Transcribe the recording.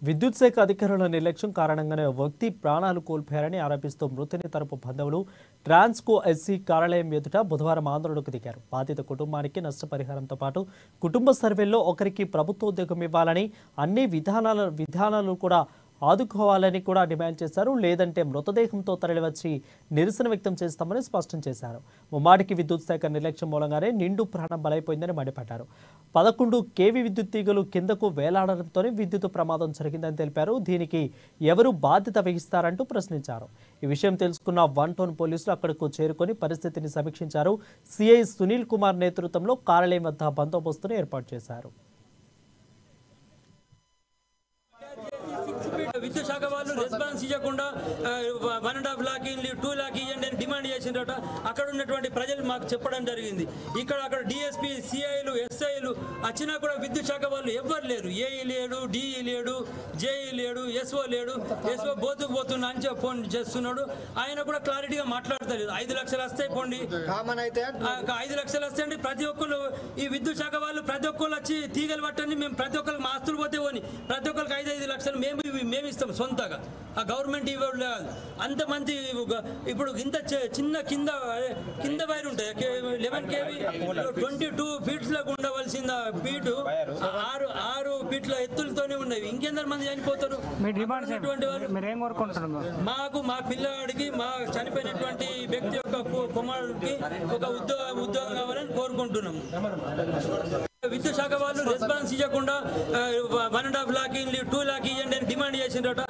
విద్యుత్ శాఖ అధికారుల నిర్లక్ష్యం కారణంగానే వ్యక్తి ప్రాణాలు కోల్పోయారని ఆరోపిస్తూ మృతుని తరపు బంధువులు ట్రాన్స్కో ఎస్సీ కార్యాలయం ఎదుట బుధవారం ఆందోళనకు దిగారు. బాధిత కుటుంబానికి నష్టపరిహారంతో పాటు కుటుంబ సర్వేల్లో ఒకరికి ప్రభుత్వ ఉద్యోగం ఇవ్వాలని అన్ని విధానాలు కూడా ఆదుకోవాలని కూడా డిమాండ్ చేశారు. లేదంటే మృతదేహంతో తరలివచ్చి నిరసన వ్యక్తం చేస్తామని స్పష్టం చేశారు. ముమ్మాడికి విద్యుత్ శాఖ నిర్లక్ష్యం మూలంగానే నిండు ప్రాణం బలైపోయిందని మండిపడ్డారు. 11 కేవీ విద్యుత్ తీగలు కిందకు వేలాడడంతోనే విద్యుత్ ప్రమాదం జరిగిందని తెలిపారు. దీనికి ఎవరు బాధ్యత వహిస్తారంటూ ప్రశ్నించారు. ఈ విషయం తెలుసుకున్న 1 టౌన్ పోలీసులు అక్కడకు చేరుకొని పరిస్థితిని సమీక్షించారు. సిఐ సునీల్ కుమార్ నేతృత్వంలో కార్యాలయం వద్ద బందోబస్తును ఏర్పాటు చేశారు. విద్యుత్ శాఖ వాళ్ళు రెస్పాన్స్ ఇవ్వకుండా 1.5 lakh 2 lakh ఇవ్వండి అని డిమాండ్ చేసినట. అక్కడ ఉన్నటువంటి ప్రజలు మాకు చెప్పడం జరిగింది. అక్కడ డిఎస్పీ, సిఐలు, ఎస్ఐలు వచ్చినా కూడా విద్యుత్ శాఖ వాళ్ళు ఎవ్వరు లేరు. ఏఈ లేడు, డిఈ లేడు, జేఈ లేడు, ఎస్ఓ లేడు. ఎస్ఓ పోతున్నా అని ఫోన్ చేస్తున్నాడు. ఆయన కూడా క్లారిటీగా మాట్లాడతలేదు. 5 లక్షలు వస్తాయి పోండి, 5 లక్షలు వస్తాయండి. ప్రతి ఒక్కరు ఈ విద్యుత్ శాఖ వాళ్ళు ప్రతి ఒక్కరు వచ్చి తీగలు పట్టండి, మేము ప్రతి ఒక్కరికి మా ఆస్తులు పోతే పోని, ప్రతి ఒక్కరికి 5 లక్షలు మేము ఇస్తాం సొంతగా. ఆ గవర్నమెంట్ ఇవ్వలేదు. అంతమంది ఇప్పుడు ఇంత చిన్న కింద వైర్ ఉంటాయి 11 కేవీ 22 ఫీట్స్ లో ఉండవలసిన ఫీటు 6 ఫీట్ల ఎత్తులతోనే ఉన్నవి. ఇంకెందరు మంది చనిపోతారు. మా పిల్లవాడికి, మా చనిపోయినటువంటి వ్యక్తి యొక్క కుమారుడికి ఒక ఉద్యోగం కావాలని కోరుకుంటున్నాము. విద్యుత్ శాఖ వాళ్ళు రెస్పాన్స్ ఇవ్వకుండా 1.5 lakh 2 lakh ఇవ్వండి అని డిమాండ్ చేసినట.